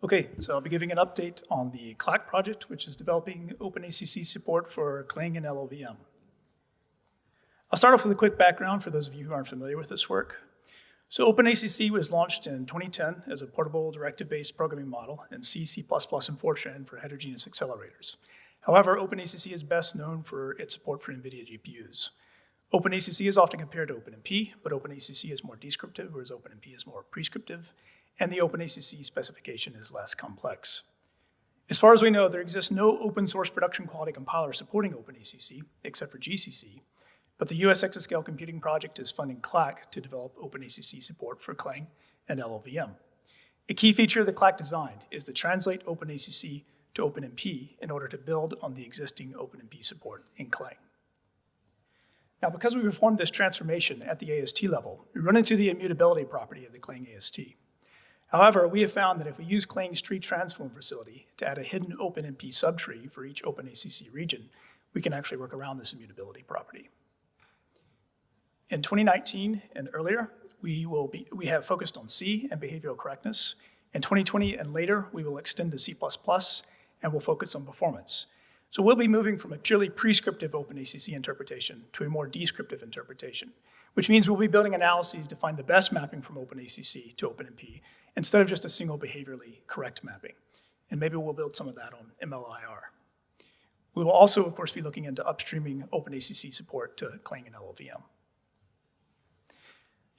Okay, so I'll be giving an update on the Clacc project, which is developing OpenACC support for Clang and LLVM. I'll start off with a quick background for those of you who aren't familiar with this work. So OpenACC was launched in 2010 as a portable directive-based programming model in C, C++, and Fortran for heterogeneous accelerators. However, OpenACC is best known for its support for NVIDIA GPUs. OpenACC is often compared to OpenMP, but OpenACC is more descriptive, whereas OpenMP is more prescriptive, and the OpenACC specification is less complex. As far as we know, there exists no open source production quality compiler supporting OpenACC, except for GCC, but the US Exascale Computing Project is funding Clacc to develop OpenACC support for Clang and LLVM. A key feature of the Clacc design is to translate OpenACC to OpenMP in order to build on the existing OpenMP support in Clang. Now, because we performed this transformation at the AST level, we run into the immutability property of the Clang AST. However, we have found that if we use Clang's TreeTransform facility to add a hidden OpenMP subtree for each OpenACC region, we can actually work around this immutability property. In 2019 and earlier, we have focused on C and behavioral correctness. In 2020 and later, we will extend to C++ and we'll focus on performance. So we'll be moving from a purely prescriptive OpenACC interpretation to a more descriptive interpretation, which means we'll be building analyses to find the best mapping from OpenACC to OpenMP instead of just a single behaviorally correct mapping. And maybe we'll build some of that on MLIR. We will also, of course, be looking into upstreaming OpenACC support to Clang and LLVM.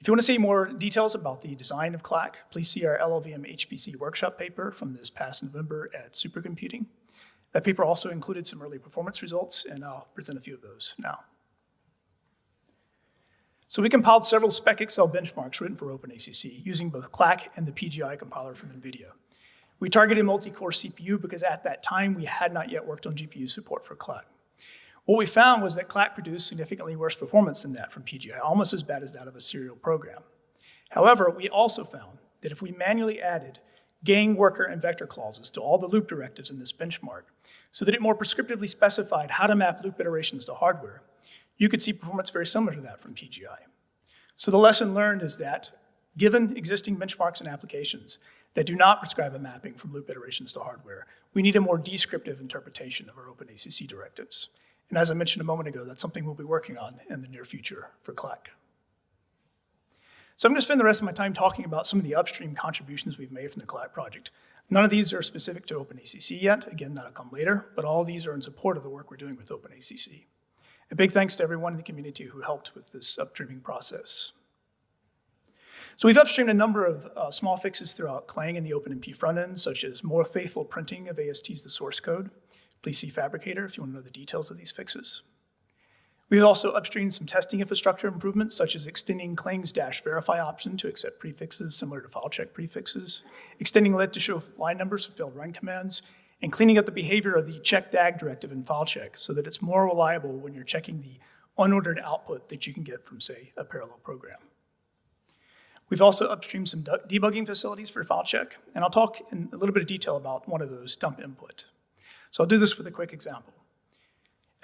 If you want to see more details about the design of Clacc, please see our LLVM HPC workshop paper from this past November at Supercomputing. That paper also included some early performance results, and I'll present a few of those now. So we compiled several spec Excel benchmarks written for OpenACC using both Clacc and the PGI compiler from NVIDIA. We targeted multi-core CPU because at that time we had not yet worked on GPU support for Clacc. What we found was that Clacc produced significantly worse performance than that from PGI, almost as bad as that of a serial program. However, we also found that if we manually added gang, worker, and vector clauses to all the loop directives in this benchmark so that it more prescriptively specified how to map loop iterations to hardware, you could see performance very similar to that from PGI. So the lesson learned is that, given existing benchmarks and applications that do not prescribe a mapping from loop iterations to hardware, we need a more descriptive interpretation of our OpenACC directives. And as I mentioned a moment ago, that's something we'll be working on in the near future for Clacc. So I'm going to spend the rest of my time talking about some of the upstream contributions we've made from the Clacc project. None of these are specific to OpenACC yet. Again, that'll come later, but all of these are in support of the work we're doing with OpenACC. A big thanks to everyone in the community who helped with this upstreaming process. So we've upstreamed a number of small fixes throughout Clang and the OpenMP front end, such as more faithful printing of ASTs the source code. Please see Fabricator if you want to know the details of these fixes. We've also upstreamed some testing infrastructure improvements, such as extending Clang's -verify option to accept prefixes similar to FileCheck prefixes, extending lit to show line numbers for failed run commands, and cleaning up the behavior of the check DAG directive in FileCheck so that it's more reliable when you're checking the unordered output that you can get from, say, a parallel program. We've also upstreamed some debugging facilities for FileCheck, and I'll talk in a little bit of detail about one of those, dump input. So I'll do this with a quick example.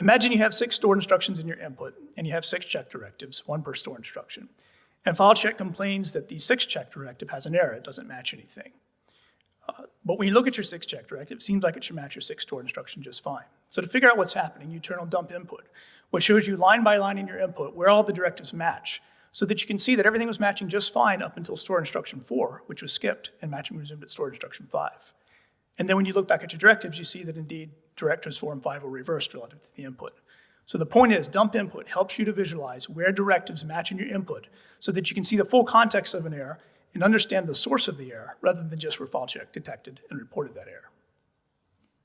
Imagine you have 6 stored instructions in your input, and you have 6 check directives, 1 per store instruction. And FileCheck complains that the 6th check directive has an error, it doesn't match anything. But when you look at your 6th check directive, it seems like it should match your 6th stored instruction just fine. So to figure out what's happening, you turn on dump input, which shows you line by line in your input where all the directives match, so that you can see that everything was matching just fine up until store instruction 4, which was skipped, and matching resumed at store instruction 5. And then when you look back at your directives, you see that indeed directives 4 and 5 were reversed relative to the input. So the point is, dump input helps you to visualize where directives match in your input so that you can see the full context of an error and understand the source of the error rather than just where FileCheck detected and reported that error.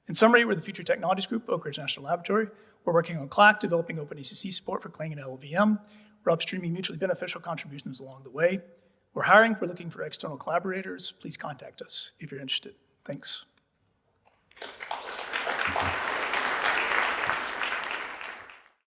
In summary, we're the Future Technologies Group, Oak Ridge National Laboratory. We're working on Clacc, developing OpenACC support for Clang and LLVM. We're upstreaming mutually beneficial contributions along the way. We're hiring, we're looking for external collaborators. Please contact us if you're interested. Thanks.